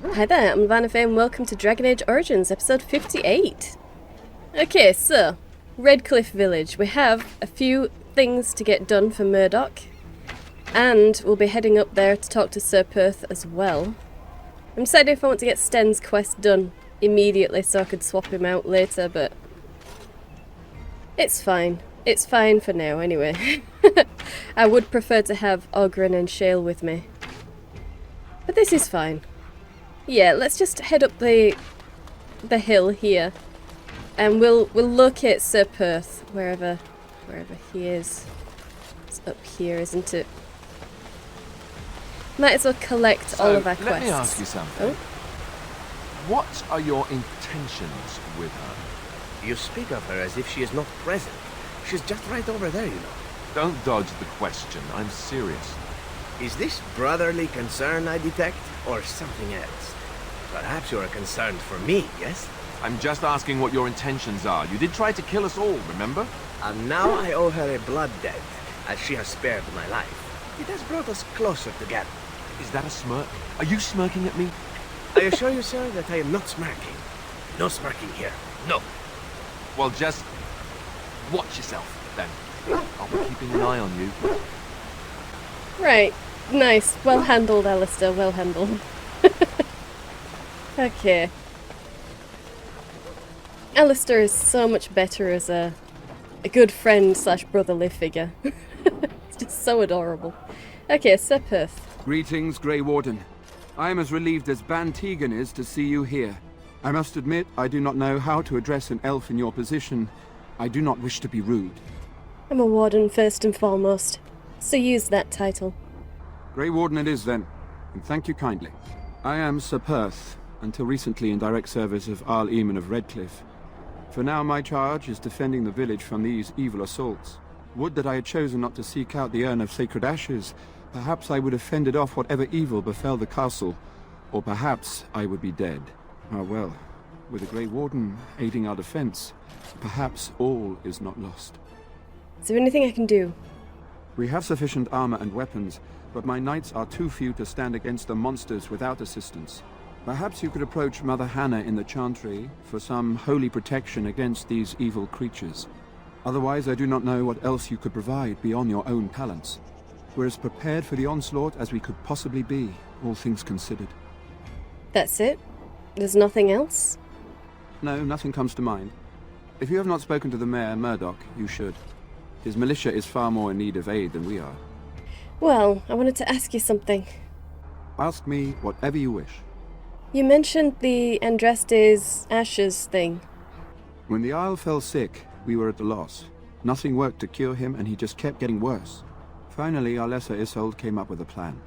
Hi there, I'm Vanna and welcome to Dragon Age Origins, episode 58. Okay, so, Redcliffe Village. We have a few things to get done for Murdoch, and we'll be heading up there to talk to Sir Perth as well. I'm deciding if I want to get Sten's quest done immediately so I could swap him out later, but it's fine. It's fine for now, anyway. I would prefer to have Ogren and Shale with me. But this is fine. Yeah, let's just head up the hill here, and we'll locate Sir Perth wherever he is. It's up here, isn't it? Might as well collect all of our quests. Let me ask you something. Oh? What are your intentions with her? You speak of her as if she is not present. She's just right over there, you know. Don't dodge the question. I'm serious. Is this brotherly concern I detect, or something else? Perhaps you are concerned for me, yes? I'm just asking what your intentions are. You did try to kill us all, remember? And now I owe her a blood debt, as she has spared my life. It has brought us closer together. Is that a smirk? Are you smirking at me? I assure you, sir, that I am not smirking. No smirking here. No. Well, just watch yourself, then. I'll be keeping an eye on you. Right, nice. Well handled, Alistair, well handled. Okay. Alistair is so much better as a good friend slash brotherly figure. It's just so adorable. Okay, Sir Perth. Greetings, Grey Warden. I am as relieved as Ban Tegan is to see you here. I must admit, I do not know how to address an elf in your position. I do not wish to be rude. I'm a warden first and foremost, so use that title. Grey Warden it is then, and thank you kindly. I am Sir Perth, until recently in direct service of Arl Eamon of Redcliffe. For now my charge is defending the village from these evil assaults. Would that I had chosen not to seek out the urn of sacred ashes. Perhaps I would have fended off whatever evil befell the castle, or perhaps I would be dead. Ah well, with the Grey Warden aiding our defense, perhaps all is not lost. Is there anything I can do? We have sufficient armor and weapons, but my knights are too few to stand against the monsters without assistance. Perhaps you could approach Mother Hannah in the Chantry for some holy protection against these evil creatures. Otherwise, I do not know what else you could provide beyond your own talents. We're as prepared for the onslaught as we could possibly be, all things considered. That's it? There's nothing else? No, nothing comes to mind. If you have not spoken to the Mayor, Murdoch, you should. His militia is far more in need of aid than we are. Well, I wanted to ask you something. Ask me whatever you wish. You mentioned the Andraste's ashes thing. When the Isle fell sick, we were at a loss. Nothing worked to cure him, and he just kept getting worse. Finally, our lesser Isolde came up with a plan.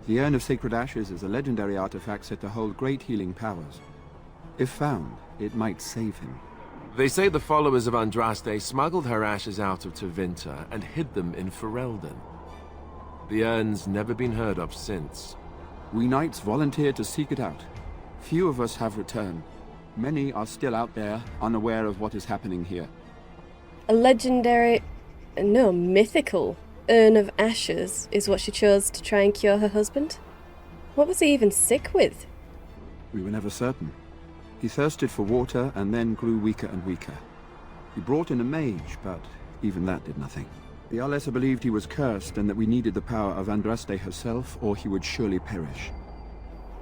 The Urn of Sacred Ashes is a legendary artifact said to hold great healing powers. If found, it might save him. They say the followers of Andraste smuggled her ashes out of Tevinter and hid them in Ferelden. The urn's never been heard of since. We knights volunteered to seek it out. Few of us have returned. Many are still out there, unaware of what is happening here. A legendary... no, mythical urn of ashes is what she chose to try and cure her husband? What was he even sick with? We were never certain. He thirsted for water and then grew weaker and weaker. He brought in a mage, but even that did nothing. The Arlessa believed he was cursed and that we needed the power of Andraste herself, or he would surely perish.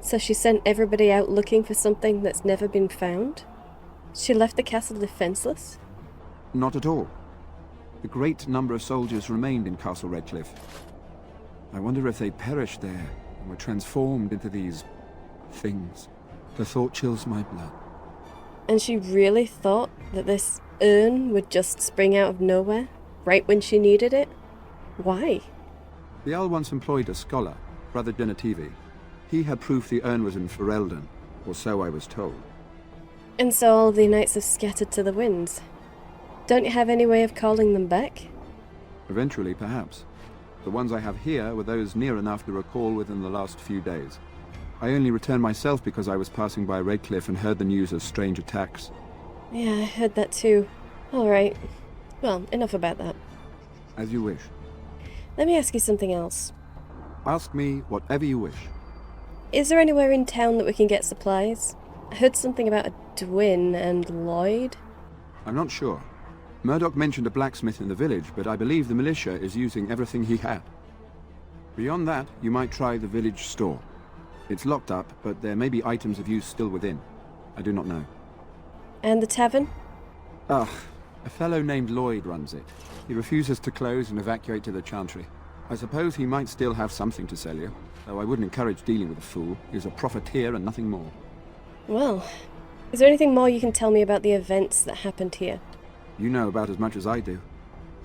So she sent everybody out looking for something that's never been found? She left the castle defenseless? Not at all. A great number of soldiers remained in Castle Redcliffe. I wonder if they perished there and were transformed into these things. The thought chills my blood. And she really thought that this urn would just spring out of nowhere, right when she needed it? Why? The Jarl once employed a scholar, Brother Genetivi. He had proof the urn was in Ferelden, or so I was told. And so all the knights have scattered to the winds. Don't you have any way of calling them back? Eventually, perhaps. The ones I have here were those near enough to recall within the last few days. I only returned myself because I was passing by Redcliffe and heard the news of strange attacks. Yeah, I heard that too. Alright. Well, enough about that. As you wish. Let me ask you something else. Ask me whatever you wish. Is there anywhere in town that we can get supplies? I heard something about a Dwyn and Lloyd. I'm not sure. Murdoch mentioned a blacksmith in the village, but I believe the militia is using everything he had. Beyond that, you might try the village store. It's locked up, but there may be items of use still within. I do not know. And the tavern? Ah, a fellow named Lloyd runs it. He refuses to close and evacuate to the Chantry. I suppose he might still have something to sell you, though I wouldn't encourage dealing with a fool. He's a profiteer and nothing more. Well, is there anything more you can tell me about the events that happened here? You know about as much as I do.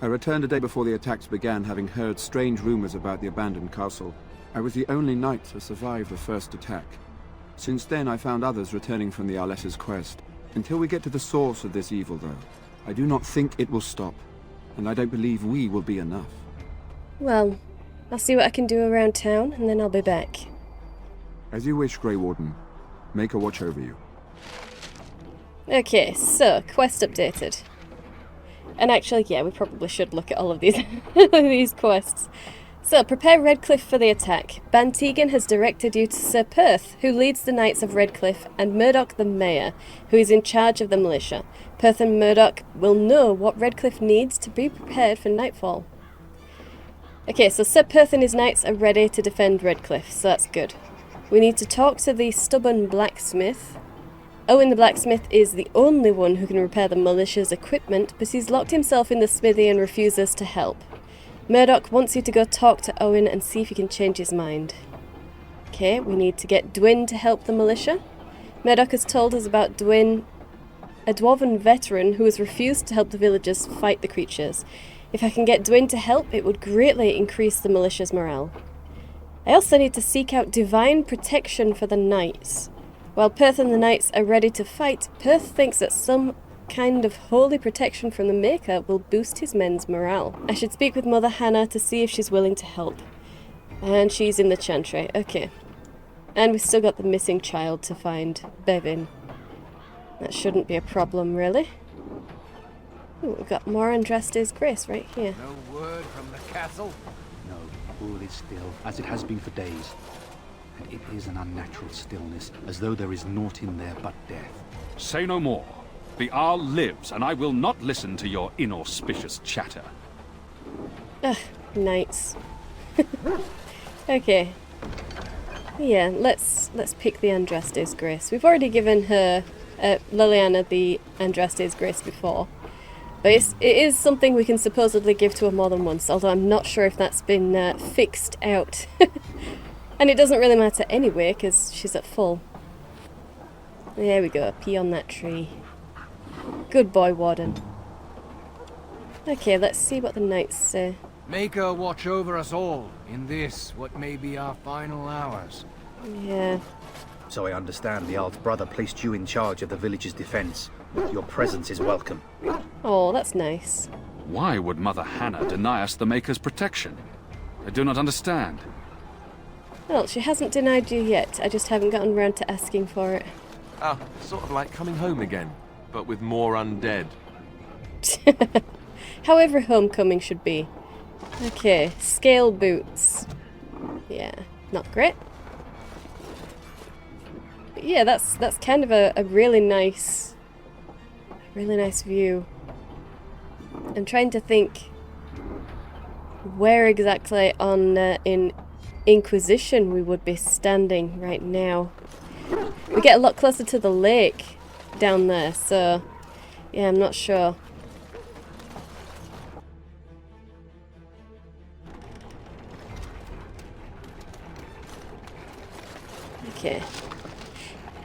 I returned a day before the attacks began, having heard strange rumors about the abandoned castle. I was the only knight to survive the first attack. Since then, I found others returning from the Arlessa's quest. Until we get to the source of this evil, though, I do not think it will stop, and I don't believe we will be enough. Well, I'll see what I can do around town, and then I'll be back. As you wish, Grey Warden. Make a watch over you. Okay, so, quest updated. And actually, yeah, we probably should look at all of these, these quests. So, prepare Redcliffe for the attack. Bantegan has directed you to Sir Perth, who leads the Knights of Redcliffe, and Murdoch the Mayor, who is in charge of the militia. Perth and Murdoch will know what Redcliffe needs to be prepared for nightfall. Okay, so Sir Perth and his knights are ready to defend Redcliffe, so that's good. We need to talk to the stubborn blacksmith. Owen the blacksmith is the only one who can repair the militia's equipment, but he's locked himself in the smithy and refuses to help. Murdoch wants you to go talk to Owen and see if he can change his mind. Okay, we need to get Dwyn to help the militia. Murdoch has told us about Dwyn, a dwarven veteran who has refused to help the villagers fight the creatures. If I can get Dwyn to help, it would greatly increase the militia's morale. I also need to seek out divine protection for the knights. While Perth and the knights are ready to fight, Perth thinks that some kind of holy protection from the Maker will boost his men's morale. I should speak with Mother Hannah to see if she's willing to help. And she's in the Chantry, okay. And we've still got the missing child to find, Bevin. That shouldn't be a problem, really. Ooh, we've got more Andraste's Grace right here. No word from the castle? No, all is still, as it has been for days. And it is an unnatural stillness, as though there is naught in there but death. Say no more. The Arl lives, and I will not listen to your inauspicious chatter. Ugh, knights. Okay. Yeah, let's pick the Andraste's Grace. We've already given her, Liliana, the Andraste's Grace before. But it is something we can supposedly give to her more than once, although I'm not sure if that's been fixed out. And it doesn't really matter anyway, because she's at full. There we go, pee on that tree. Good boy, Warden. Okay, let's see what the knights say. Make her watch over us all, in this, what may be our final hours. Yeah. So I understand the Arl's brother placed you in charge of the village's defense. Your presence is welcome. Oh, that's nice. Why would Mother Hannah deny us the Maker's protection? I do not understand. Well, she hasn't denied you yet. I just haven't gotten round to asking for it. Ah, sort of like coming home again, but with more undead. However homecoming should be. Okay, scale boots. Yeah, not great. But yeah, that's kind of a really nice view. I'm trying to think where exactly on in Inquisition we would be standing right now. We get a lot closer to the lake down there, so yeah, I'm not sure. Okay.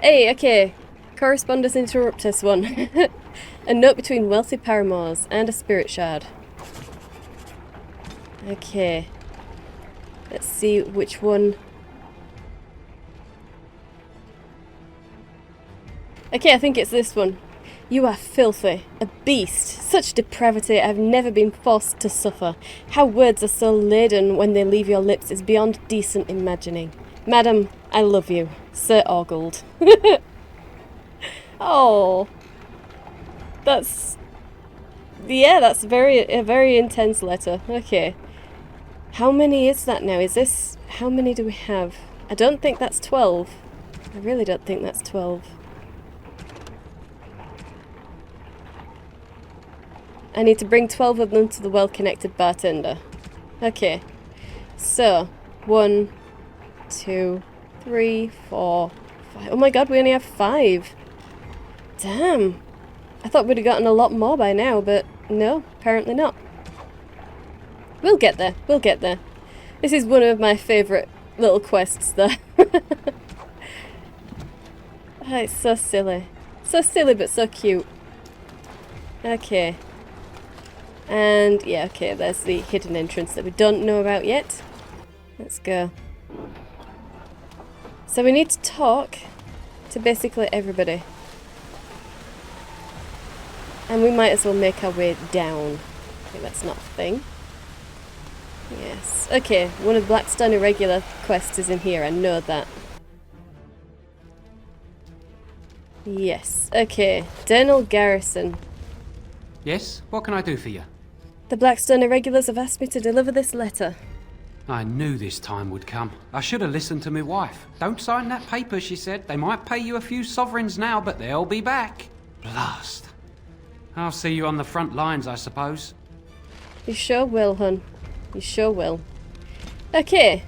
Hey, okay. Correspondence Interruptus one. A note between wealthy paramours and a spirit shard. Okay. Let's see which one. Okay, I think it's this one. You are filthy, a beast, such depravity I've never been forced to suffer. How words are so laden when they leave your lips is beyond decent imagining. Madam, I love you, Sir Orgold. Oh, that's a very intense letter. Okay, how many is that now? How many do we have? I don't think that's 12. I really don't think that's 12. I need to bring 12 of them to the well-connected bartender. Okay. So, 1, 2, 3, 4, 5. Oh my god, we only have 5. Damn. I thought we'd have gotten a lot more by now, but no, apparently not. We'll get there. We'll get there. This is one of my favourite little quests, though. Oh, it's so silly. So silly, but so cute. Okay. And, yeah, okay, there's the hidden entrance that we don't know about yet. Let's go. So we need to talk to basically everybody. And we might as well make our way down. Okay, that's not a thing. Yes. Okay, one of the Blackstone Irregular quests is in here, I know that. Yes. Okay, Dernal Garrison. Yes? What can I do for you? The Blackstone Irregulars have asked me to deliver this letter. I knew this time would come. I should have listened to my wife. Don't sign that paper, she said. They might pay you a few sovereigns now, but they'll be back. Blast. I'll see you on the front lines, I suppose. You sure will, hun. You sure will. Okay.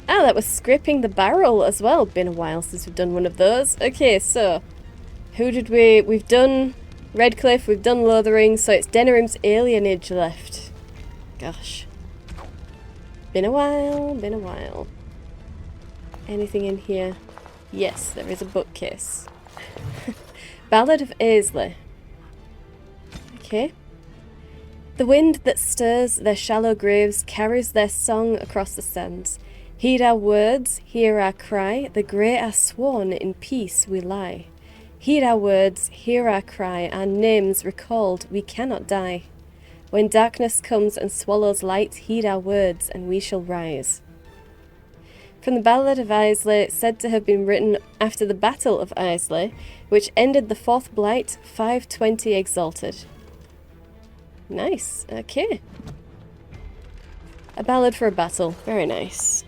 Ah, that was scraping the barrel as well. Been a while since we've done one of those. Okay, so who did we've done Redcliffe, we've done Lothering, so it's Denerim's alienage left. Gosh. Been a while, been a while. Anything in here? Yes, there is a bookcase. Ballad of Aisley. Okay. The wind that stirs their shallow graves carries their song across the sands. Heed our words, hear our cry, the grey are sworn, in peace we lie. Heed our words, hear our cry, our names recalled, we cannot die. When darkness comes and swallows light, heed our words, and we shall rise. From the Ballad of Islay, said to have been written after the Battle of Islay, which ended the 4th Blight, 520 exalted. Nice, okay. A ballad for a battle, very nice.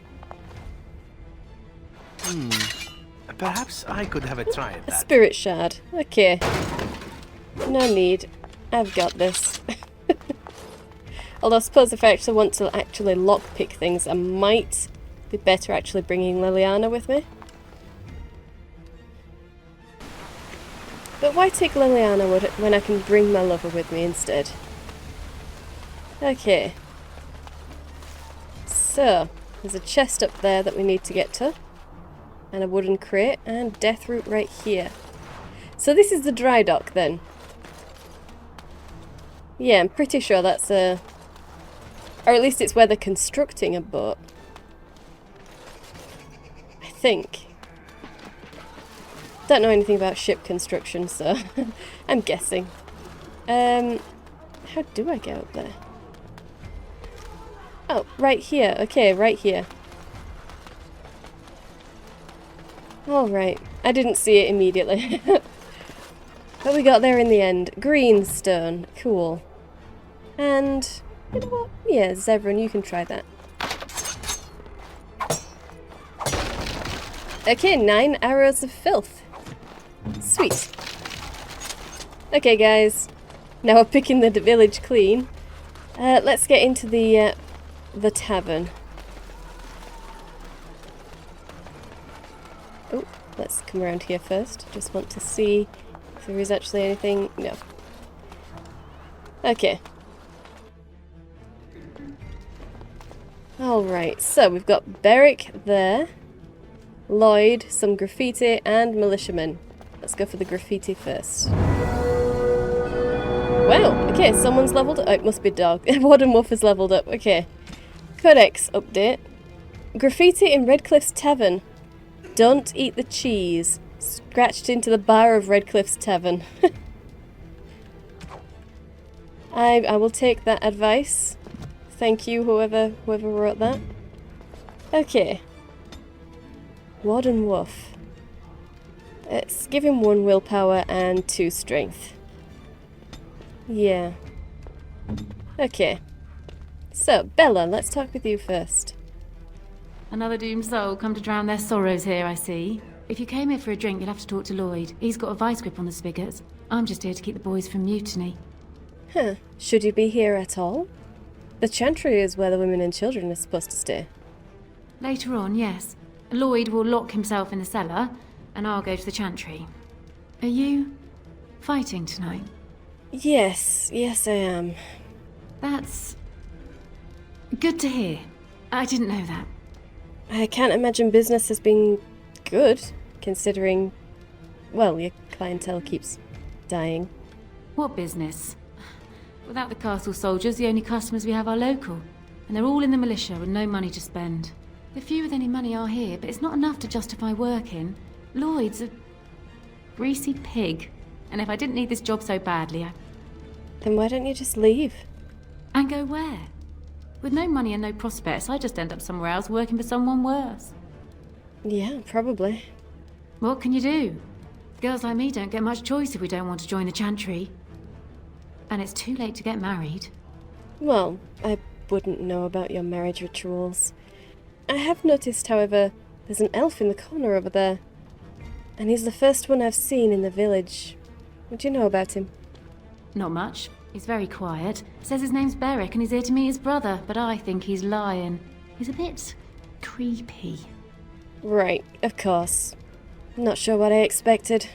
Perhaps I could have a try at A that. spirit shard, okay. No need, I've got this. Although I suppose if I actually want to actually lockpick things, I might be better actually bringing Liliana with me. But why take Liliana when I can bring my lover with me instead? Okay. So, there's a chest up there that we need to get to. And a wooden crate, and death root right here. So this is the dry dock then. Yeah, I'm pretty sure that's a... Or at least it's where they're constructing a boat. I think. Don't know anything about ship construction, so I'm guessing. How do I get up there? Oh, right here. Okay, right here. Alright, I didn't see it immediately. But we got there in the end. Greenstone. Cool. And, you know what? Yeah, Zevran, you can try that. Okay, 9 arrows of filth. Sweet. Okay, guys. Now we're picking the village clean. Let's get into the tavern. Oh, let's come around here first. Just want to see if there is actually anything. No. Okay. Alright, so we've got Beric there, Lloyd, some graffiti, and militiamen. Let's go for the graffiti first. Wow, okay, someone's leveled up. Oh, it must be dog. Warden Wolf has leveled up. Okay. Codex update. Graffiti in Redcliffe's Tavern. Don't eat the cheese. Scratched into the bar of Redcliffe's Tavern. I will take that advice. Thank you, whoever wrote that. Okay. Warden Wolf. Let's give him 1 willpower and 2 strength. Yeah. Okay. So, Bella, let's talk with you first. Another doomed soul come to drown their sorrows here, I see. If you came here for a drink, you'll have to talk to Lloyd. He's got a vice grip on the spigots. I'm just here to keep the boys from mutiny. Huh. Should you be here at all? The Chantry is where the women and children are supposed to stay. Later on, yes. Lloyd will lock himself in the cellar, and I'll go to the Chantry. Are you fighting tonight? Yes I am. That's good to hear. I didn't know that. I can't imagine business has been good, considering, well, your clientele keeps dying. What business? Without the castle soldiers, the only customers we have are local, and they're all in the militia with no money to spend. The few with any money are here, but it's not enough to justify working. Lloyd's a greasy pig, and if I didn't need this job so badly, Then why don't you just leave? And go where? With no money and no prospects, I just end up somewhere else working for someone worse. Yeah, probably. What can you do? Girls like me don't get much choice if we don't want to join the Chantry. And it's too late to get married. Well, I wouldn't know about your marriage rituals. I have noticed, however, there's an elf in the corner over there. And he's the first one I've seen in the village. What do you know about him? Not much. He's very quiet. Says his name's Beric and he's here to meet his brother, but I think he's lying. He's a bit creepy. Right, of course. Not sure what I expected.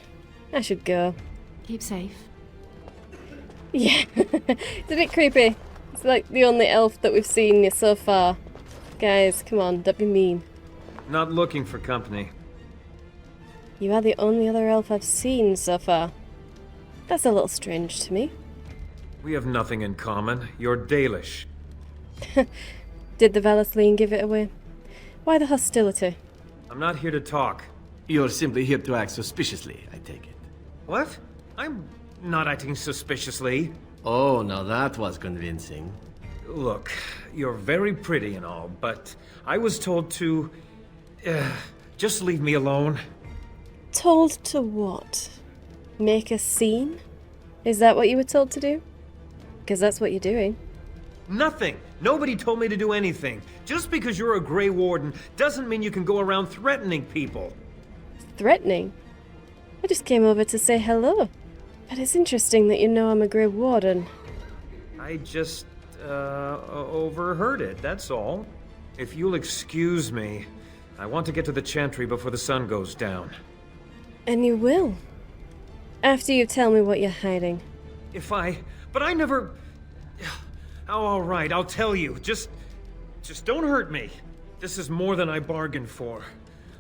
I should go. Keep safe. Yeah, it's a bit creepy. It's like the only elf that we've seen so far. Guys, come on, don't be mean. Not looking for company. You are the only other elf I've seen so far. That's a little strange to me. We have nothing in common. You're Dalish. Did the Valasleen give it away? Why the hostility? I'm not here to talk. You're simply here to act suspiciously, I take it. What? I'm not acting suspiciously. Oh, now that was convincing. Look, you're very pretty and all, but I was told to... just leave me alone. Told to what? Make a scene? Is that what you were told to do? Because that's what you're doing. Nothing. Nobody told me to do anything. Just because you're a Grey Warden doesn't mean you can go around threatening people. Threatening? I just came over to say hello. But it's interesting that you know I'm a Grey Warden. I just, overheard it, that's all. If you'll excuse me, I want to get to the Chantry before the sun goes down. And you will. After you tell me what you're hiding. But I never... Oh, all right, I'll tell you. Just don't hurt me. This is more than I bargained for.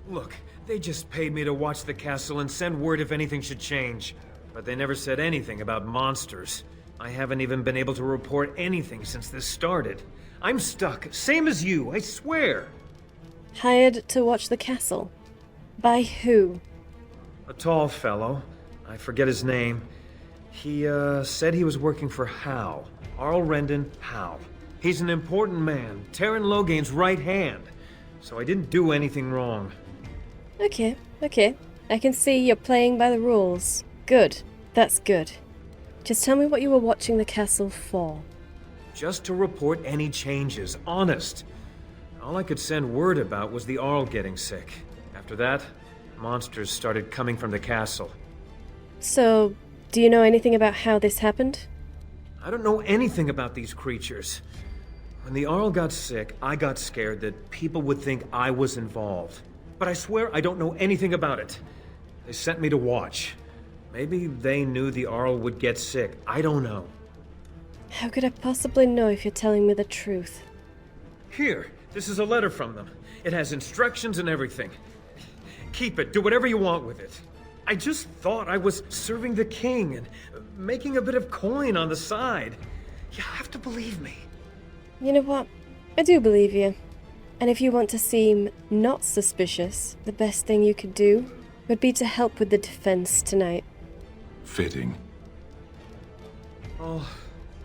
Look, they just paid me to watch the castle and send word if anything should change. But they never said anything about monsters. I haven't even been able to report anything since this started. I'm stuck, same as you, I swear. Hired to watch the castle? By who? A tall fellow. I forget his name. He, said he was working for Hal. Arl Rendon Hal. He's an important man, Terran Logain's right hand. So I didn't do anything wrong. Okay. I can see you're playing by the rules. Good. That's good. Just tell me what you were watching the castle for. Just to report any changes, honest. All I could send word about was the Arl getting sick. After that, monsters started coming from the castle. So, do you know anything about how this happened? I don't know anything about these creatures. When the Arl got sick, I got scared that people would think I was involved. But I swear I don't know anything about it. They sent me to watch. Maybe they knew the Arl would get sick. I don't know. How could I possibly know if you're telling me the truth? Here, this is a letter from them. It has instructions and everything. Keep it. Do whatever you want with it. I just thought I was serving the king and making a bit of coin on the side. You have to believe me. You know what? I do believe you. And if you want to seem not suspicious, the best thing you could do would be to help with the defense tonight. Fitting. Oh,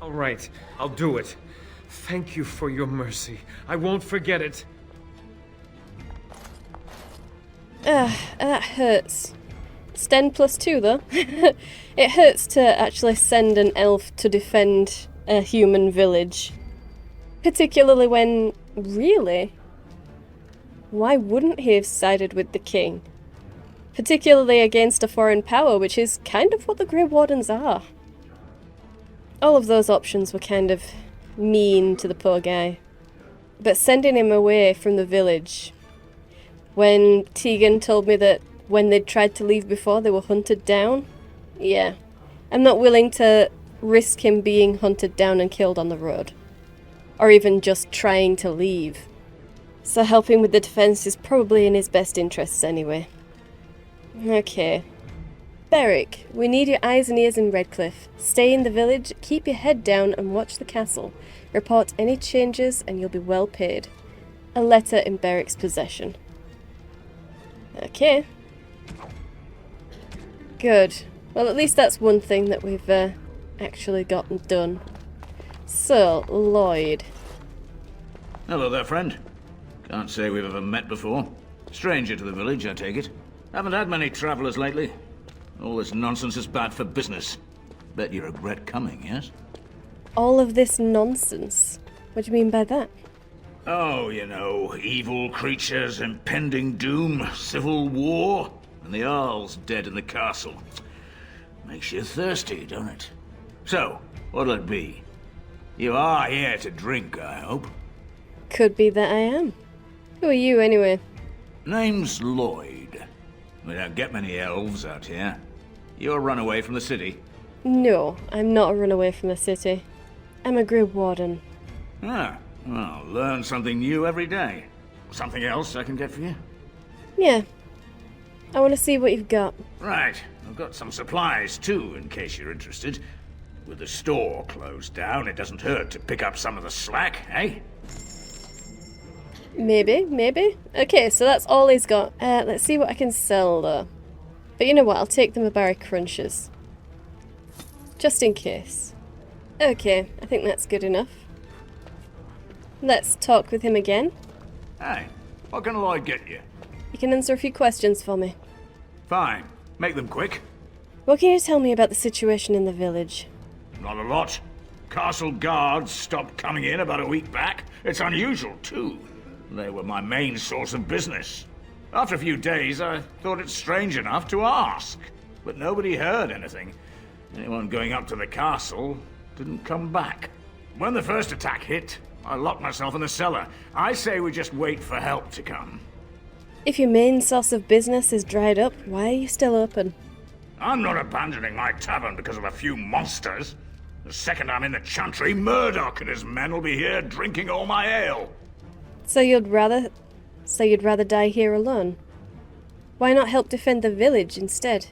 all right. I'll do it. Thank you for your mercy. I won't forget it. That hurts. Sten +2 though. It hurts to actually send an elf to defend a human village. Particularly when, really, why wouldn't he have sided with the king? Particularly against a foreign power, which is kind of what the Grey Wardens are. All of those options were kind of mean to the poor guy. But sending him away from the village, when Tegan told me that when they'd tried to leave before, they were hunted down, yeah. I'm not willing to risk him being hunted down and killed on the road. Or even just trying to leave. So helping with the defense is probably in his best interests anyway. Okay. Beric, we need your eyes and ears in Redcliffe. Stay in the village, keep your head down and watch the castle. Report any changes and you'll be well paid. A letter in Beric's possession. Okay. Good. Well, at least that's one thing that we've actually gotten done. So, Lloyd. Hello there, friend. Can't say we've ever met before. Stranger to the village, I take it. Haven't had many travelers lately. All this nonsense is bad for business. Bet you regret coming, yes? All of this nonsense? What do you mean by that? Oh, you know, evil creatures, impending doom, civil war, and the Earl's dead in the castle. Makes you thirsty, don't it? So, what'll it be? You are here to drink, I hope? Could be that I am. Who are you, anyway? Name's Lloyd. We don't get many elves out here. You're a runaway from the city? No, I'm not a runaway from the city. I'm a Grey Warden. Ah, well, learn something new every day. Something else I can get for you? Yeah. I want to see what you've got. Right. I've got some supplies, too, in case you're interested. With the store closed down, it doesn't hurt to pick up some of the slack, eh? Maybe, maybe. Okay, so that's all he's got. Let's see what I can sell, though. But you know what, I'll take them a bar of crunches. Just in case. Okay, I think that's good enough. Let's talk with him again. Hey, what can Lloyd get you? You can answer a few questions for me. Fine. Make them quick. What can you tell me about the situation in the village? Not a lot. Castle guards stopped coming in about a week back. It's unusual, too. They were my main source of business. After a few days, I thought it strange enough to ask. But nobody heard anything. Anyone going up to the castle didn't come back. When the first attack hit, I locked myself in the cellar. I say we just wait for help to come. If your main source of business is dried up, why are you still open? I'm not abandoning my tavern because of a few monsters. The second I'm in the chantry, Murdoch and his men will be here drinking all my ale. So you'd rather die here alone? Why not help defend the village instead?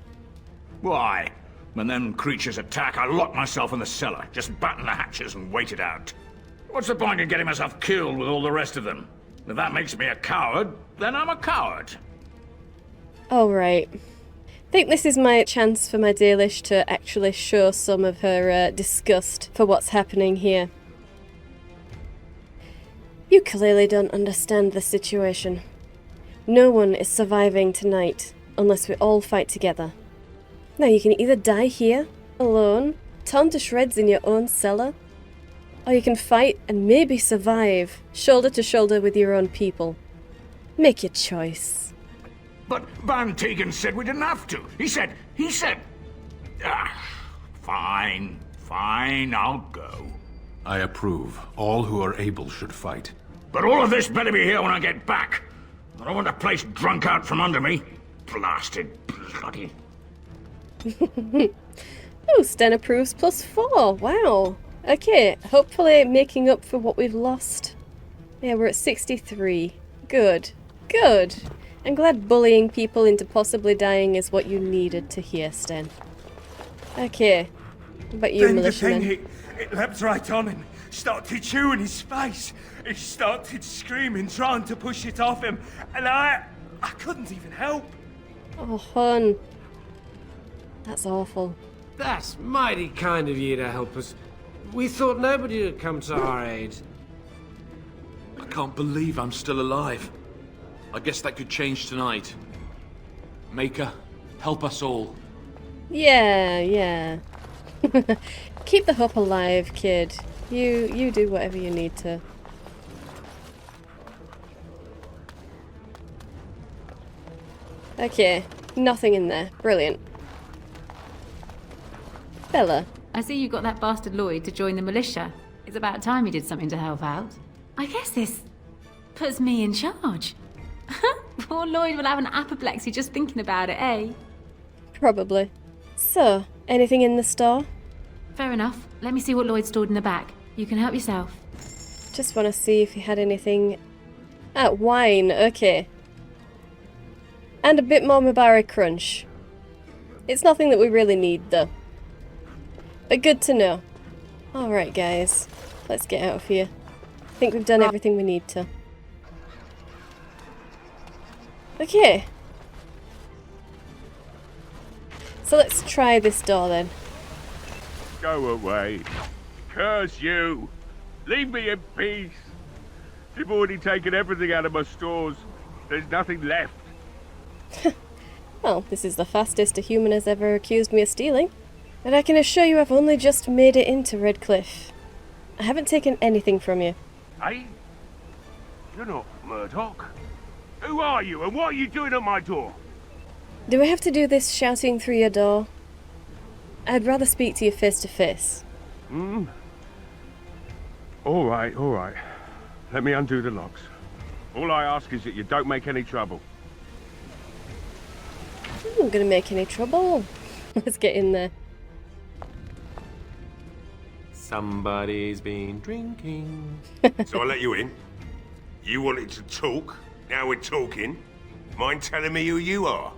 Why? When them creatures attack, I lock myself in the cellar, just batten the hatches and wait it out. What's the point in getting myself killed with all the rest of them? If that makes me a coward, then I'm a coward. All right. Think this is my chance for my Dalish to actually show some of her disgust for what's happening here. You clearly don't understand the situation. No one is surviving tonight unless we all fight together. Now you can either die here, alone, torn to shreds in your own cellar, or you can fight and maybe survive, shoulder to shoulder with your own people. Make your choice. But Van Tegan said we didn't have to. He said... Fine, I'll go. I approve. All who are able should fight. But all of this better be here when I get back. I don't want the place drunk out from under me. Blasted bloody... Oh, Sten approves +4. Wow. Okay, hopefully making up for what we've lost. Yeah, we're at 63. Good. Good. I'm glad bullying people into possibly dying is what you needed to hear, Sten. Okay. What about you, militiaman? It leapt right on and started chewing his face. He started screaming, trying to push it off him, and I couldn't even help. Oh, hon. That's awful. That's mighty kind of you to help us. We thought nobody would come to our aid. I can't believe I'm still alive. I guess that could change tonight. Maker, help us all. Yeah. Keep the hope alive, kid. You do whatever you need to. Okay, nothing in there. Brilliant. Bella. I see you got that bastard Lloyd to join the militia. It's about time he did something to help out. I guess this puts me in charge. Poor Lloyd will have an apoplexy just thinking about it, eh? Probably. So, anything in the store? Fair enough. Let me see what Lloyd stored in the back. You can help yourself. Just want to see if he had anything... Ah, wine. Okay. And a bit more Mabari Crunch. It's nothing that we really need, though. But good to know. Alright, guys. Let's get out of here. I think we've done everything we need to. Okay. So let's try this door then. Go away. Curse you. Leave me in peace. You've already taken everything out of my stores. There's nothing left. Well, this is the fastest a human has ever accused me of stealing. And I can assure you I've only just made it into Redcliffe. I haven't taken anything from you. Hey? You're not Murdoch. Who are you and what are you doing at my door? Do I have to do this shouting through your door? I'd rather speak to you face to face. All right. Let me undo the locks. All I ask is that you don't make any trouble. I'm not gonna make any trouble. Let's get in there. Somebody's been drinking. So I let you in. You wanted to talk. Now we're talking. Mind telling me who you are?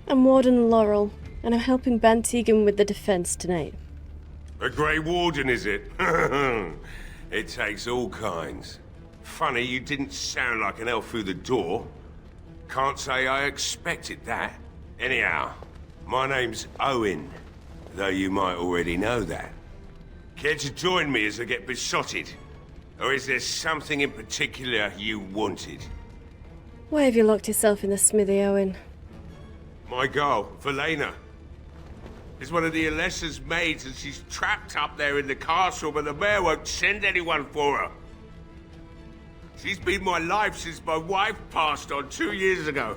I'm Warden Laurel, and I'm helping Bantegan with the defense tonight. A Grey Warden, is it? It takes all kinds. Funny, you didn't sound like an elf through the door. Can't say I expected that. Anyhow, my name's Owen, though you might already know that. Care to join me as I get besotted? Or is there something in particular you wanted? Why have you locked yourself in the smithy, Owen? My girl, Velena, is one of the Alessa's maids and she's trapped up there in the castle, but the mayor won't send anyone for her. She's been my life since my wife passed on 2 years ago.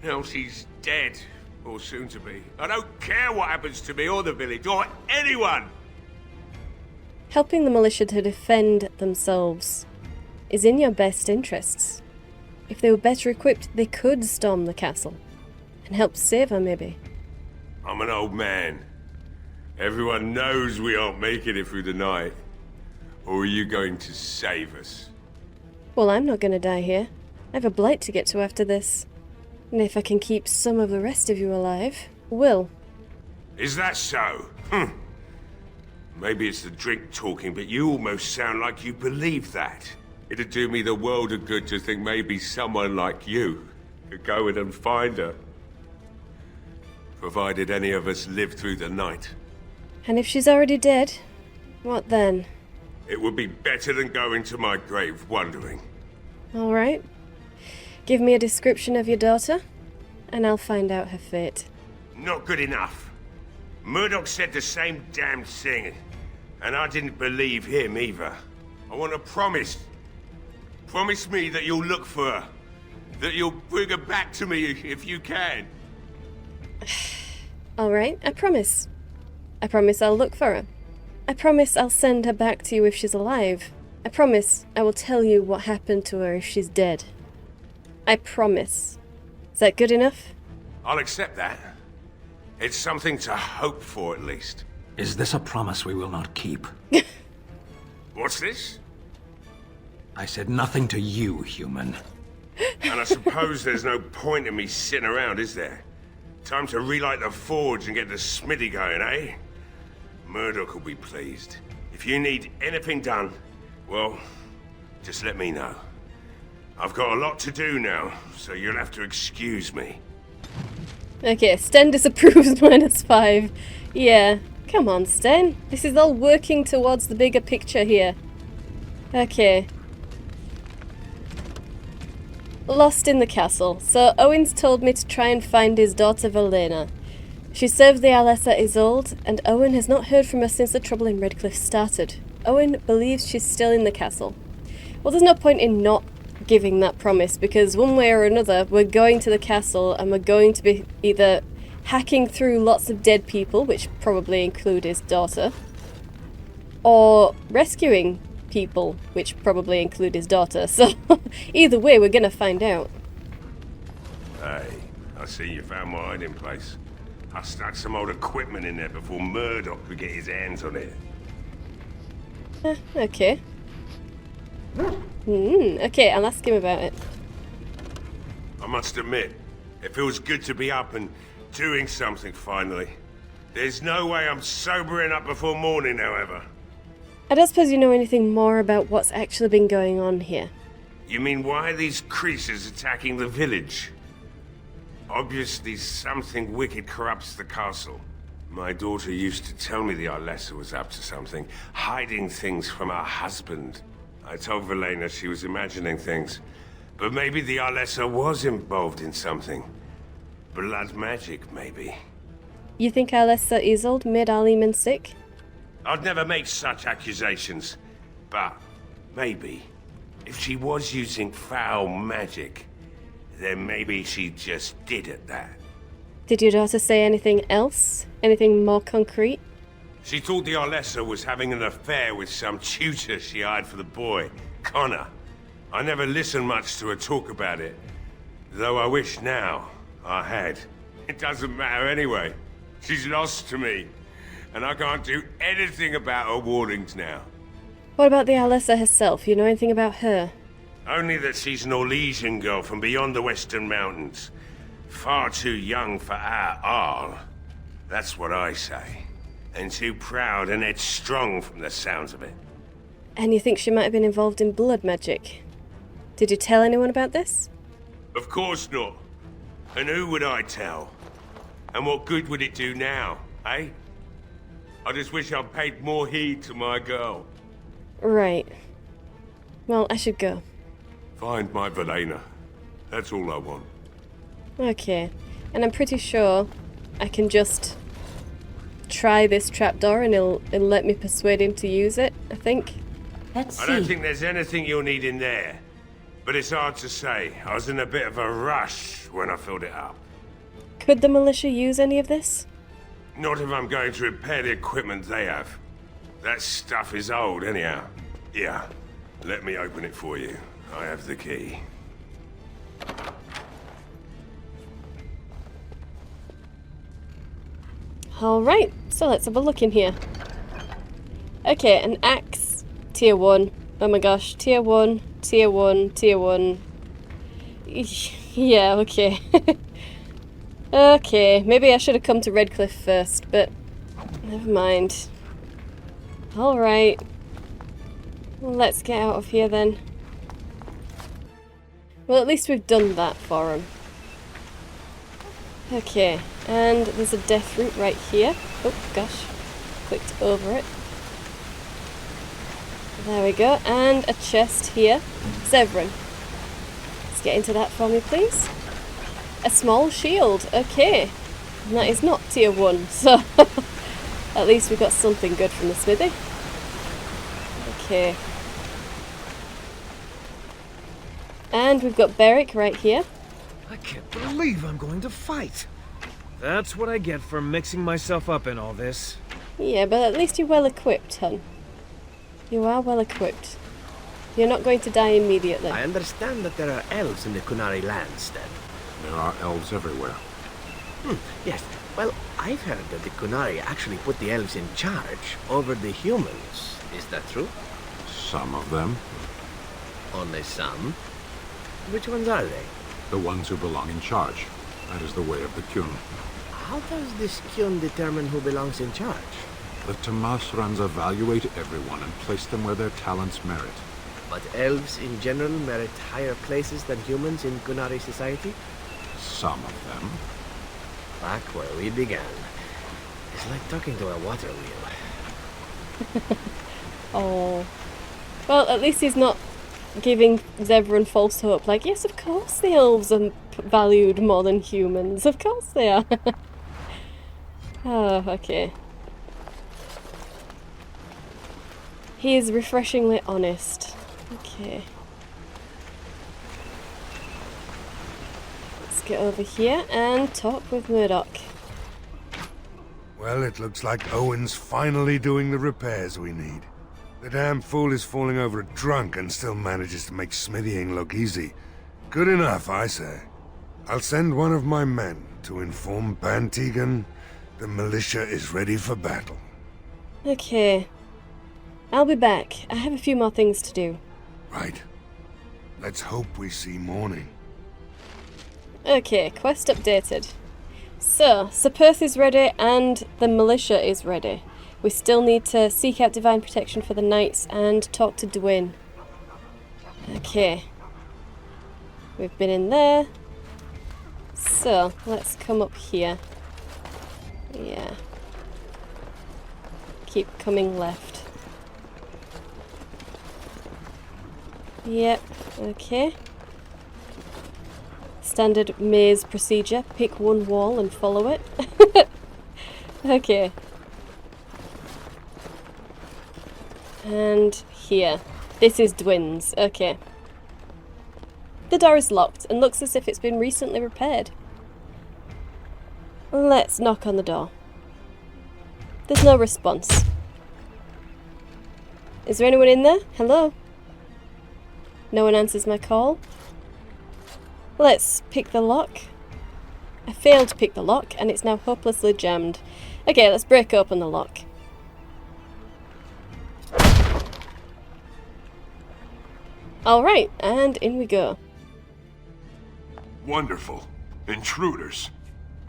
Now she's dead, or soon to be. I don't care what happens to me or the village, or anyone! Helping the militia to defend themselves is in your best interests. If they were better equipped, they could storm the castle and help save her, maybe. I'm an old man. Everyone knows we aren't making it through the night. Or are you going to save us? Well, I'm not going to die here. I have a blight to get to after this. And if I can keep some of the rest of you alive, I will. Is that so? Maybe it's the drink talking, but you almost sound like you believe that. It'd do me the world of good to think maybe someone like you could go in and find her. Provided any of us live through the night. And if she's already dead, what then? It would be better than going to my grave wondering. All right. Give me a description of your daughter, and I'll find out her fate. Not good enough. Murdoch said the same damn thing, and I didn't believe him either. I want a promise. Promise me that you'll look for her. That you'll bring her back to me if you can. All right, I promise. I promise I'll look for her. I promise I'll send her back to you if she's alive. I promise I will tell you what happened to her if she's dead. I promise. Is that good enough? I'll accept that. It's something to hope for, at least. Is this a promise we will not keep? What's this? I said nothing to you, human. And I suppose there's no point in me sitting around, is there? Time to relight the forge and get the smithy going, eh? Murdoch will be pleased. If you need anything done, well, just let me know. I've got a lot to do now, so you'll have to excuse me. Okay, Sten disapproves -5. Yeah, come on, Sten. This is all working towards the bigger picture here. Okay. Lost in the castle. So Owen's told me to try and find his daughter Velena. She served the Alessa Isolde, and Owen has not heard from her since the trouble in Redcliffe started. Owen believes she's still in the castle. Well, there's no point in not giving that promise, because one way or another we're going to the castle and we're going to be either hacking through lots of dead people, which probably include his daughter, or rescuing people, which probably include his daughter. So either way, we're gonna find out. Hey, I see you found my hiding place. I stuck some old equipment in there before Murdoch could get his hands on it. Okay. Okay, I'll ask him about it. I must admit, it feels good to be up and doing something finally. There's no way I'm sobering up before morning, however. I don't suppose you know anything more about what's actually been going on here. You mean why are these creatures attacking the village? Obviously something wicked corrupts the castle. My daughter used to tell me the Arlessa was up to something, hiding things from her husband. I told Velena she was imagining things, but maybe the Arlessa was involved in something. Blood magic, maybe. You think Alessa Isolde made Arleman sick? I'd never make such accusations, but maybe. If she was using foul magic, then maybe she just did at that. Did your daughter say anything else? Anything more concrete? She thought the Arlessa was having an affair with some tutor she hired for the boy, Connor. I never listened much to her talk about it, though I wish now I had. It doesn't matter anyway. She's lost to me, and I can't do anything about her warnings now. What about the Alessa herself? You know anything about her? Only that she's an Orlesian girl from beyond the Western Mountains. Far too young for our Arl. That's what I say. And too proud and headstrong from the sounds of it. And you think she might have been involved in blood magic? Did you tell anyone about this? Of course not. And who would I tell? And what good would it do now, eh? I just wish I'd paid more heed to my girl. Right. Well, I should go. Find my Velena. That's all I want. Okay. And I'm pretty sure I can just try this trapdoor and it'll let me persuade him to use it, I think. Let's see. I don't think there's anything you'll need in there. But it's hard to say. I was in a bit of a rush when I filled it up. Could the militia use any of this? Not if I'm going to repair the equipment they have. That stuff is old anyhow. Yeah, let me open it for you. I have the key. Alright, so let's have a look in here. Okay, an axe, tier 1. Oh my gosh, tier 1, tier 1, tier 1. Yeah, okay. Okay, maybe I should have come to Redcliffe first, but never mind. Alright. Well, let's get out of here then. Well, at least we've done that for him. Okay, and there's a death root right here. Oh, gosh. Clicked over it. There we go, and a chest here. Severin. Let's get into that for me, please. A small shield, okay. And that is not tier 1, so at least we got something good from the smithy. Okay. And we've got Beric right here. I can't believe I'm going to fight. That's what I get for mixing myself up in all this. Yeah, but at least you're well equipped, hun. You are well equipped. You're not going to die immediately. I understand that there are elves in the Qunari lands, then. There are elves everywhere. Yes. Well, I've heard that the Qunari actually put the elves in charge over the humans. Is that true? Some of them. Only some? Which ones are they? The ones who belong in charge. That is the way of the Qun. How does this Qun determine who belongs in charge? The Tamasrans evaluate everyone and place them where their talents merit. But elves in general merit higher places than humans in Qunari society? Some of them. Back where we began. It's like talking to a water wheel. Oh. Well, at least he's not giving Zevran false hope. Like, yes, of course the elves are valued more than humans. Of course they are. Oh, okay. He is refreshingly honest. Okay. get over here and talk with Murdoch. Well, it looks like Owen's finally doing the repairs we need. The damn fool is falling over drunk and still manages to make smithying look easy. Good enough, I say. I'll send one of my men to inform Bantegan the militia is ready for battle. Okay. I'll be back. I have a few more things to do. Right. Let's hope we see morning. Okay, quest updated. So, Sir Perth is ready and the militia is ready. We still need to seek out divine protection for the knights and talk to Dwyn. Okay. We've been in there. So, let's come up here. Yeah. Keep coming left. Yep, okay. Standard maze procedure. Pick one wall and follow it. Okay. And here. This is Dwyn's. Okay. The door is locked and looks as if it's been recently repaired. Let's knock on the door. There's no response. Is there anyone in there? Hello? No one answers my call. Let's pick the lock. I failed to pick the lock and it's now hopelessly jammed. Okay, let's break open the lock. Alright, and in we go. Wonderful. Intruders.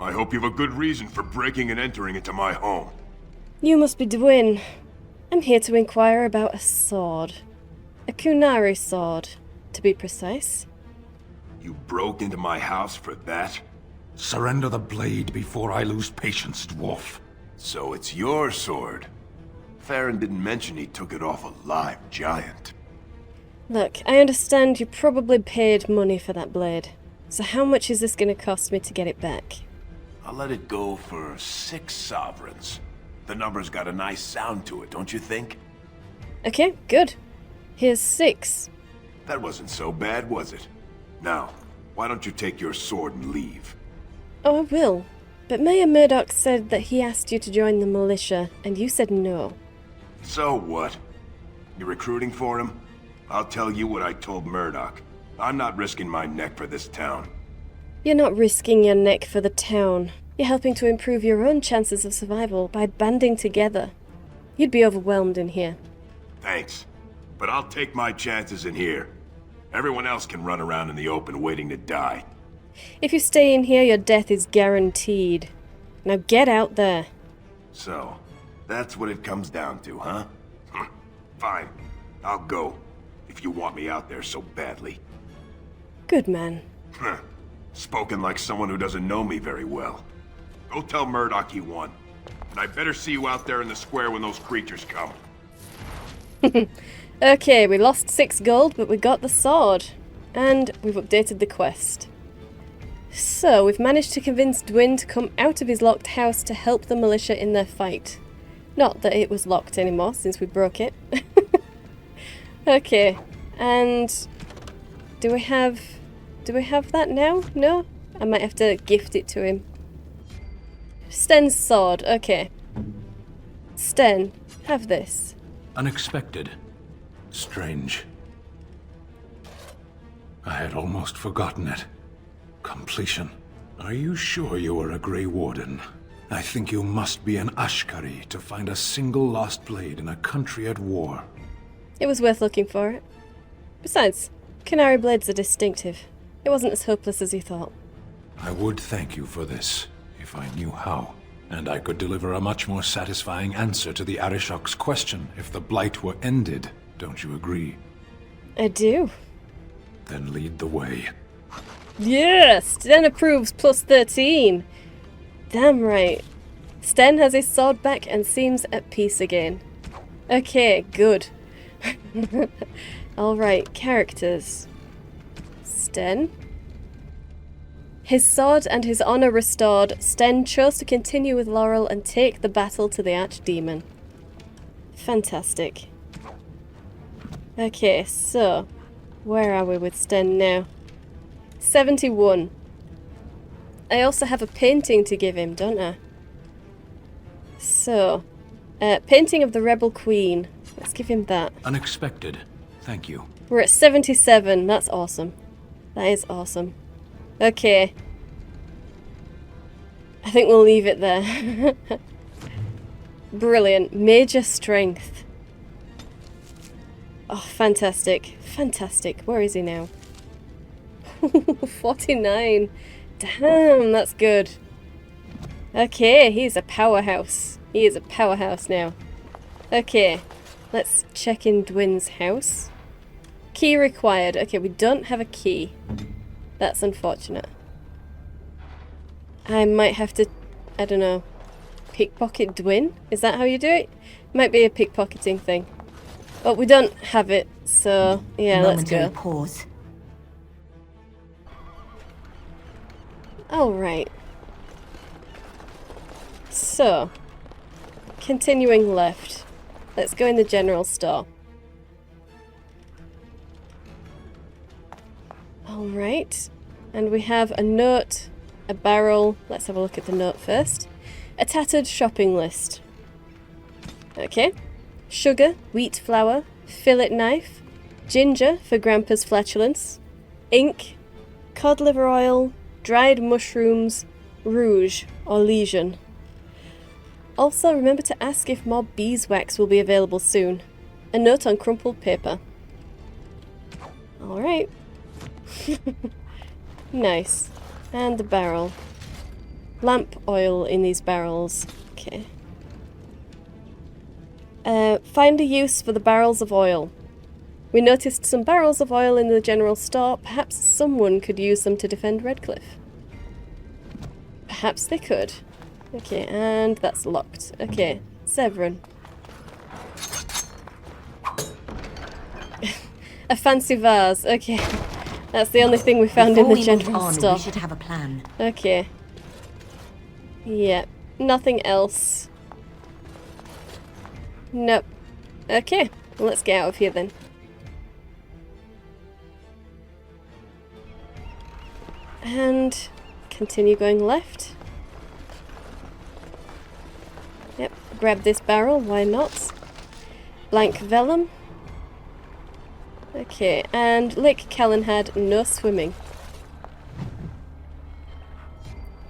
I hope you have a good reason for breaking and entering into my home. You must be Dwyn. I'm here to inquire about a sword. A Qunari sword, to be precise. You broke into my house for that? Surrender the blade before I lose patience, dwarf. So it's your sword. Farron didn't mention he took it off a live giant. Look, I understand you probably paid money for that blade. So how much is this going to cost me to get it back? I'll let it go for 6 sovereigns. The number's got a nice sound to it, don't you think? Okay, good. Here's 6. That wasn't so bad, was it? Now, why don't you take your sword and leave? Oh, I will. But Mayor Murdoch said that he asked you to join the militia, and you said no. So what? You recruiting for him? I'll tell you what I told Murdoch. I'm not risking my neck for this town. You're not risking your neck for the town. You're helping to improve your own chances of survival by banding together. You'd be overwhelmed in here. Thanks. But I'll take my chances in here. Everyone else can run around in the open waiting to die. If you stay in here, your death is guaranteed. Now get out there. So, that's what it comes down to, huh? Fine. I'll go. If you want me out there so badly. Good man. Spoken like someone who doesn't know me very well. Go tell Murdoch he won. And I better see you out there in the square when those creatures come. Okay, we lost 6 gold, but we got the sword. And we've updated the quest. So, we've managed to convince Dwyn to come out of his locked house to help the militia in their fight. Not that it was locked anymore, since we broke it. Okay, and do we have that now? No? I might have to gift it to him. Sten's sword, okay. Sten, have this. Unexpected. Strange. I had almost forgotten it. Completion. Are you sure you are a Grey Warden? I think you must be an Ashkari to find a single lost blade in a country at war. It was worth looking for it. Besides, Qunari blades are distinctive. It wasn't as hopeless as you thought. I would thank you for this, if I knew how. And I could deliver a much more satisfying answer to the Arishok's question if the Blight were ended. Don't you agree? I do. Then lead the way. Yes! Sten approves plus 13. Damn right. Sten has his sword back and seems at peace again. Okay, good. Alright, characters. Sten. His sword and his honor restored, Sten chose to continue with Laurel and take the battle to the Archdemon. Fantastic. Okay, so, where are we with Sten now? 71. I also have a painting to give him, don't I? So, painting of the Rebel Queen. Let's give him that. Unexpected. Thank you. We're at 77. That's awesome. That is awesome. Okay. I think we'll leave it there. Brilliant. Major strength. Oh, fantastic. Fantastic. Where is he now? 49. Damn, that's good. Okay, he's a powerhouse. He is a powerhouse now. Okay, let's check in Dwin's house. Key required. Okay, we don't have a key. That's unfortunate. I might have to, I don't know, pickpocket Dwin? Is that how you do it? Might be a pickpocketing thing. But we don't have it, so yeah, let's go. Pause. Alright. So, continuing left. Let's go in the general store. Alright. And we have a note, a barrel. Let's have a look at the note first. A tattered shopping list. Okay. Sugar, wheat flour, fillet knife, ginger for Grandpa's flatulence, ink, cod liver oil, dried mushrooms, rouge or lesion. Also, remember to ask if more beeswax will be available soon. A note on crumpled paper. Alright. Nice. And the barrel. Lamp oil in these barrels. Okay. Find a use for the barrels of oil. We noticed some barrels of oil in the general store. Perhaps someone could use them to defend Redcliffe. Perhaps they could. Okay, and that's locked. Okay, Severin. A fancy vase. Okay, that's the only thing we found in the general store. We should have a plan. Okay. Yeah, nothing else. Nope. Okay, well, let's get out of here then. And continue going left. Yep, grab this barrel, why not? Blank vellum. Okay, and Lake Callanhad, no swimming.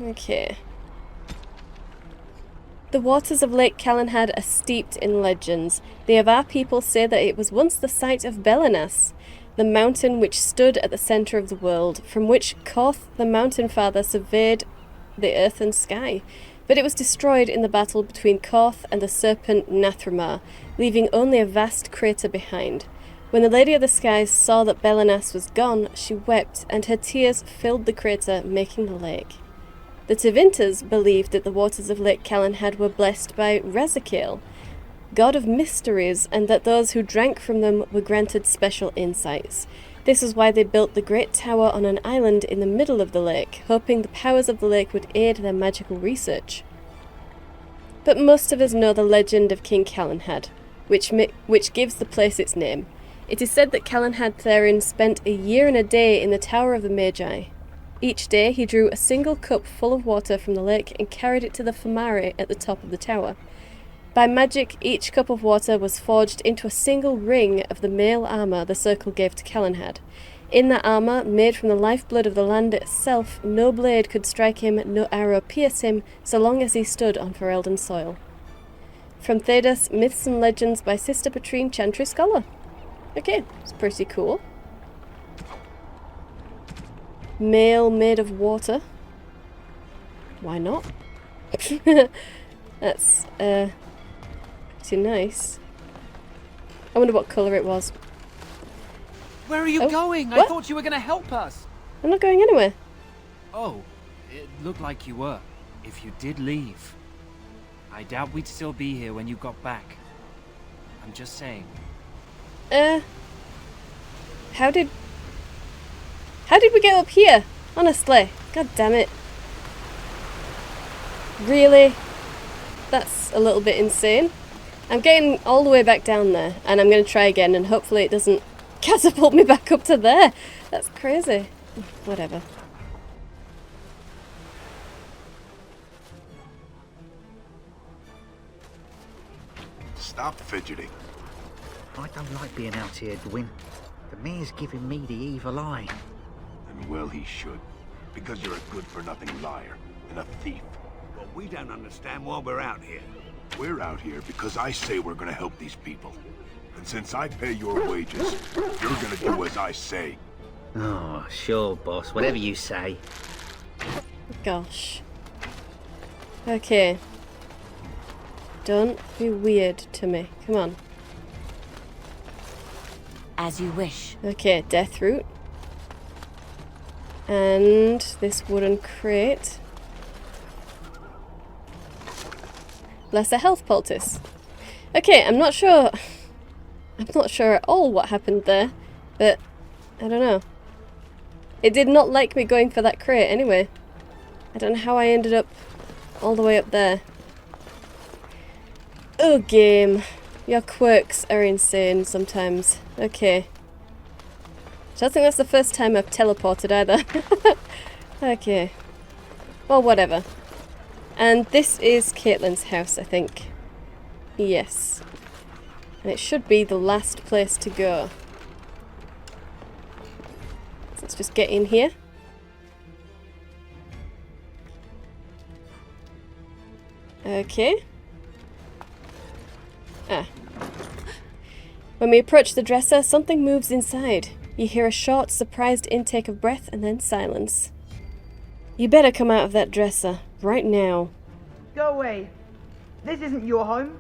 Okay. The waters of Lake Callanhad are steeped in legends. The Avar people say that it was once the site of Belenas, the mountain which stood at the centre of the world, from which Koth the Mountain Father surveyed the earth and sky. But it was destroyed in the battle between Koth and the serpent Nathramar, leaving only a vast crater behind. When the Lady of the Skies saw that Belenas was gone, she wept, and her tears filled the crater, making the lake. The Tevinter believed that the waters of Lake Callanhad were blessed by Razakil, god of mysteries, and that those who drank from them were granted special insights. This is why they built the great tower on an island in the middle of the lake, hoping the powers of the lake would aid their magical research. But most of us know the legend of King Callanhad, which gives the place its name. It is said that Callanhad Therin spent a year and a day in the Tower of the Magi. Each day he drew a single cup full of water from the lake and carried it to the Famari at the top of the tower. By magic, each cup of water was forged into a single ring of the mail armour the circle gave to Callanhad. In that armour, made from the lifeblood of the land itself, no blade could strike him, no arrow pierce him, so long as he stood on Ferelden soil. From Thedas, Myths and Legends by Sister Patrine Chantry Scholar. Okay, it's pretty cool. Mail made of water. Why not? That's, pretty nice. I wonder what colour it was. Where are you going? What? I thought you were going to help us. I'm not going anywhere. Oh, it looked like you were. If you did leave, I doubt we'd still be here when you got back. I'm just saying. How did we get up here? Honestly, god damn it. Really? That's a little bit insane. I'm getting all the way back down there, and I'm going to try again, and hopefully it doesn't catapult me back up to there. That's crazy. Whatever. Stop fidgeting. I don't like being out here, Gwyn. The mayor's giving me the evil eye. And well he should. Because you're a good-for-nothing liar and a thief. Well, we don't understand why we're out here. We're out here because I say we're gonna help these people. And since I pay your wages, you're gonna do as I say. Oh, sure, boss. Whatever you say. Gosh. Okay. Don't be weird to me. Come on. As you wish. Okay, death root. And this wooden crate. Lesser health poultice. Okay, I'm not sure at all what happened there, but I don't know. It did not like me going for that crate anyway. I don't know how I ended up all the way up there. Oh, game. Your quirks are insane sometimes. Okay. I don't think that's the first time I've teleported either. Okay. Well, whatever. And this is Caitlin's house, I think. Yes. And it should be the last place to go. So let's just get in here. Okay. Ah. When we approach the dresser, something moves inside. You hear a short, surprised intake of breath and then silence. You better come out of that dresser, right now. Go away. This isn't your home.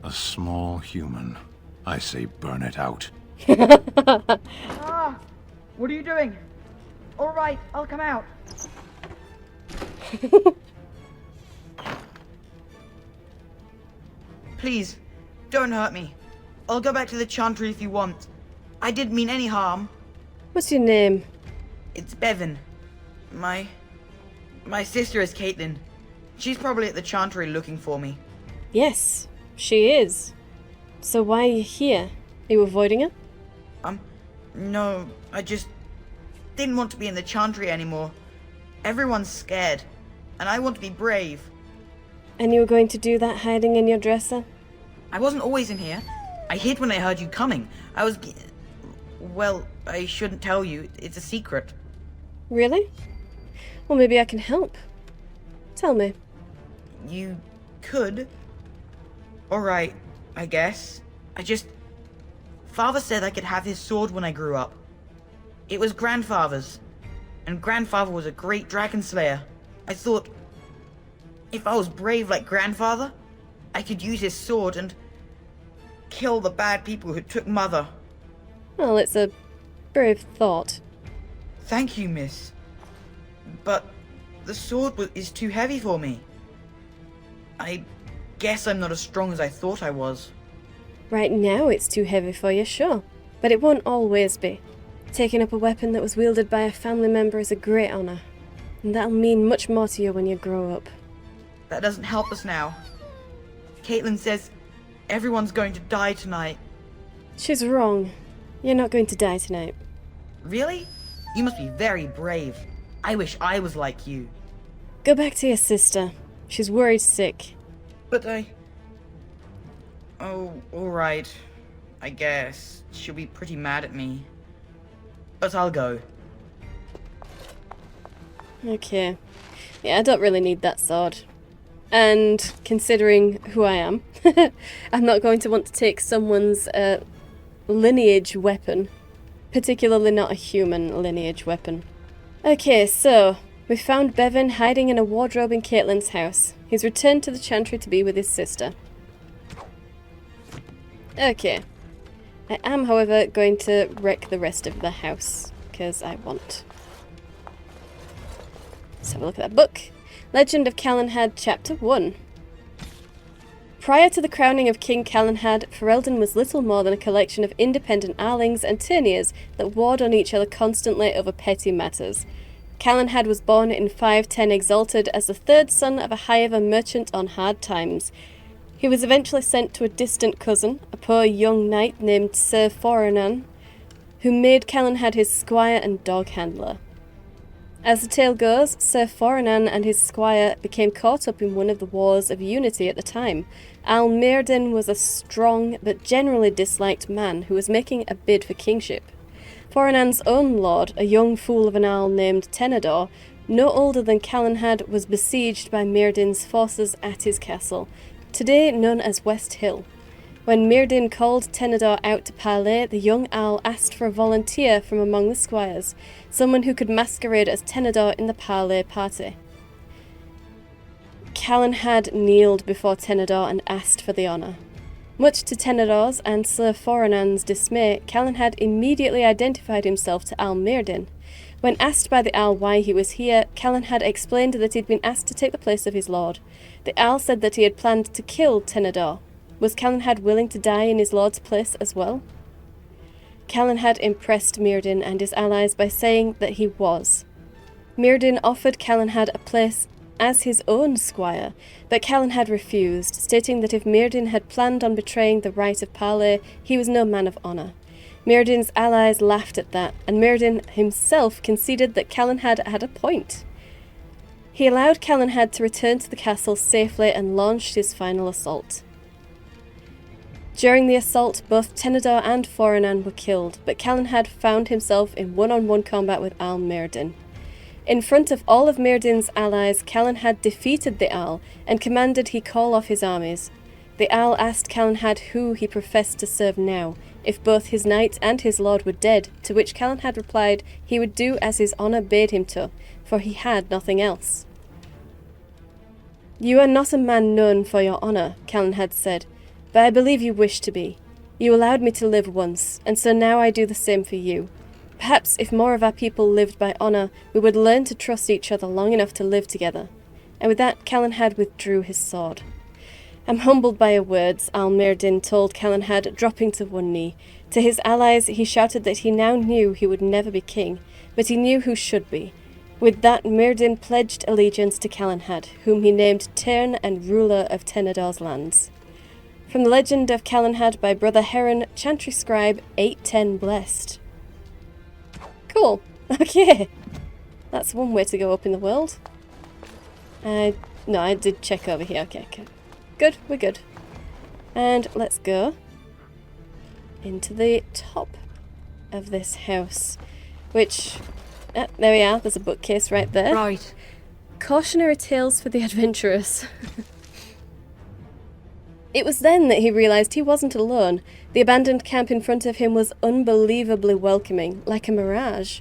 A small human. I say burn it out. Ah! What are you doing? Alright, I'll come out. Please, don't hurt me. I'll go back to the Chantry if you want. I didn't mean any harm. What's your name? It's Bevan. My sister is Caitlin. She's probably at the Chantry looking for me. Yes, she is. So why are you here? Are you avoiding her? No, I just didn't want to be in the Chantry anymore. Everyone's scared, and I want to be brave. And you were going to do that hiding in your dresser? I wasn't always in here. I hid when I heard you coming. Well, I shouldn't tell you. It's a secret. Really? Well, maybe I can help. Tell me. You could. Alright, I guess. Father said I could have his sword when I grew up. It was Grandfather's. And Grandfather was a great dragon slayer. I thought, if I was brave like Grandfather, I could use his sword and kill the bad people who took Mother. Well, it's a brave thought. Thank you, miss. But the sword is too heavy for me. I guess I'm not as strong as I thought I was. Right now it's too heavy for you, sure. But it won't always be. Taking up a weapon that was wielded by a family member is a great honor. And that'll mean much more to you when you grow up. That doesn't help us now. Caitlin says everyone's going to die tonight. She's wrong. You're not going to die tonight. Really? You must be very brave. I wish I was like you. Go back to your sister. She's worried sick. But Oh, alright. I guess. She'll be pretty mad at me. But I'll go. Okay. Yeah, I don't really need that sword. And considering who I am, I'm not going to want to take someone's lineage weapon. Particularly not a human lineage weapon. Okay, so we found Bevan hiding in a wardrobe in Caitlin's house. He's returned to the Chantry to be with his sister. Okay. I am, however, going to wreck the rest of the house, because I want. Let's have a look at that book. Legend of Calenhad, Chapter 1. Prior to the crowning of King Calenhad, Ferelden was little more than a collection of independent Arlings and Turniers that warred on each other constantly over petty matters. Calenhad was born in 510 Exalted as the third son of a Highaver merchant on hard times. He was eventually sent to a distant cousin, a poor young knight named Sir Forenan, who made Calenhad his squire and dog handler. As the tale goes, Sir Ferelden and his squire became caught up in one of the wars of unity at the time. Al-Mirdin was a strong but generally disliked man who was making a bid for kingship. Ferelden's own lord, a young fool of an owl named Tenedor, no older than Calenhad, was besieged by Mirdin's forces at his castle, today known as West Hill. When Mirdin called Tenedor out to parley, the young owl asked for a volunteer from among the squires, someone who could masquerade as Tenedor in the parley party. Calenhad kneeled before Tenedor and asked for the honour. Much to Tenedor's and Sir Ferelden's dismay, Calenhad immediately identified himself to Al-Mirdin. When asked by the owl why he was here, Calenhad explained that he'd been asked to take the place of his lord. The owl said that he had planned to kill Tenedor. Was Calenhad willing to die in his lord's place as well? Calenhad impressed Mirdin and his allies by saying that he was. Mirdin offered Calenhad a place as his own squire, but Calenhad refused, stating that if Mirdin had planned on betraying the right of parley, he was no man of honour. Mirdin's allies laughed at that, and Mirdin himself conceded that Calenhad had a point. He allowed Calenhad to return to the castle safely and launched his final assault. During the assault, both Tenedor and Ferelden were killed, but Calenhad found himself in one-on-one combat with Al-Mirdin. In front of all of Mirdin's allies, Calenhad defeated the owl and commanded he call off his armies. The owl asked Calenhad who he professed to serve now, if both his knight and his lord were dead, to which Calenhad replied he would do as his honour bade him to, for he had nothing else. "You are not a man known for your honour," Calenhad said, "but I believe you wish to be. You allowed me to live once, and so now I do the same for you. Perhaps if more of our people lived by honour, we would learn to trust each other long enough to live together." And with that, Calenhad withdrew his sword. "I'm humbled by your words," Al-Mirdin told Calenhad, dropping to one knee. To his allies, he shouted that he now knew he would never be king, but he knew who should be. With that, Mirdin pledged allegiance to Calenhad, whom he named Tern and ruler of Tenedor's lands. From the Legend of Calenhad by Brother Heron, Chantry Scribe 810 Blessed. Cool. Okay. That's one way to go up in the world. No, I did check over here. Okay. Good, we're good. And let's go into the top of this house, which... there we are. There's a bookcase right there. Right. Cautionary tales for the adventurous. It was then that he realised he wasn't alone. The abandoned camp in front of him was unbelievably welcoming, like a mirage.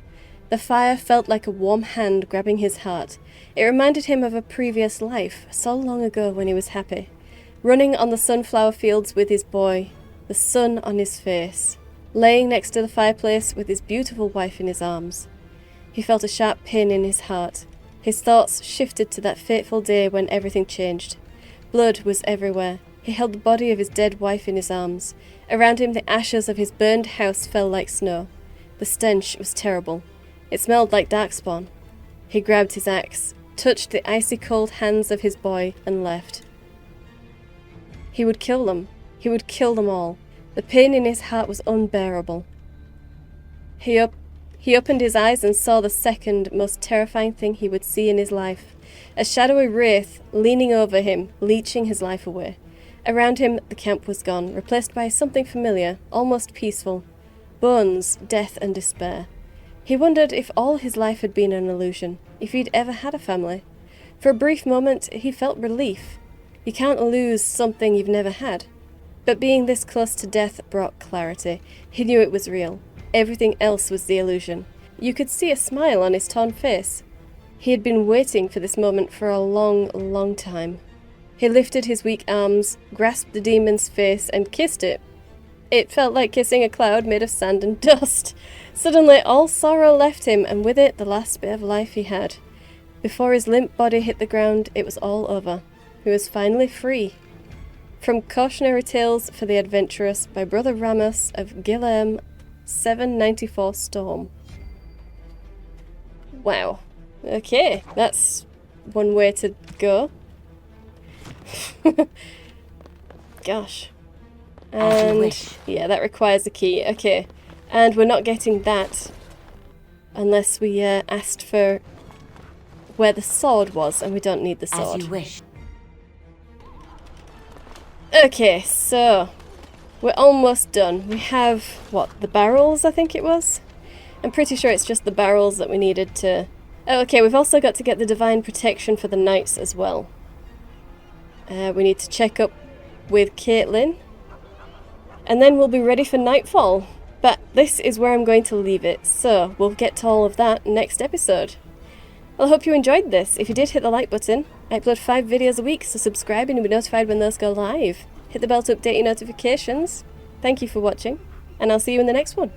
The fire felt like a warm hand grabbing his heart. It reminded him of a previous life, so long ago when he was happy. Running on the sunflower fields with his boy, the sun on his face, laying next to the fireplace with his beautiful wife in his arms. He felt a sharp pain in his heart. His thoughts shifted to that fateful day when everything changed. Blood was everywhere. He held the body of his dead wife in his arms. Around him the ashes of his burned house fell like snow. The stench was terrible. It smelled like darkspawn. He grabbed his axe, touched the icy cold hands of his boy, and left. He would kill them. He would kill them all. The pain in his heart was unbearable. He opened his eyes and saw the second most terrifying thing he would see in his life. A shadowy wraith leaning over him, leeching his life away. Around him, the camp was gone, replaced by something familiar, almost peaceful. Bones, death, and despair. He wondered if all his life had been an illusion, if he'd ever had a family. For a brief moment, he felt relief. You can't lose something you've never had. But being this close to death brought clarity. He knew it was real. Everything else was the illusion. You could see a smile on his torn face. He had been waiting for this moment for a long, long time. He lifted his weak arms, grasped the demon's face, and kissed it. It felt like kissing a cloud made of sand and dust. Suddenly, all sorrow left him, and with it, the last bit of life he had. Before his limp body hit the ground, it was all over. He was finally free. From Cautionary Tales for the Adventurous by Brother Ramos of Guilherme 794 Storm. Wow. Okay, that's one way to go. Gosh. And yeah, that requires a key. Okay. And we're not getting that unless we asked for where the sword was, and we don't need the sword. As you wish. Okay, so we're almost done. We have, what, the barrels, I think it was? I'm pretty sure it's just the barrels that we needed to... Oh, okay, we've also got to get the divine protection for the knights as well. We need to check up with Caitlin. And then we'll be ready for nightfall. But this is where I'm going to leave it, so we'll get to all of that next episode. Well, I hope you enjoyed this. If you did, hit the like button. I upload 5 videos a week, so subscribe and you'll be notified when those go live. Hit the bell to update your notifications. Thank you for watching, and I'll see you in the next one.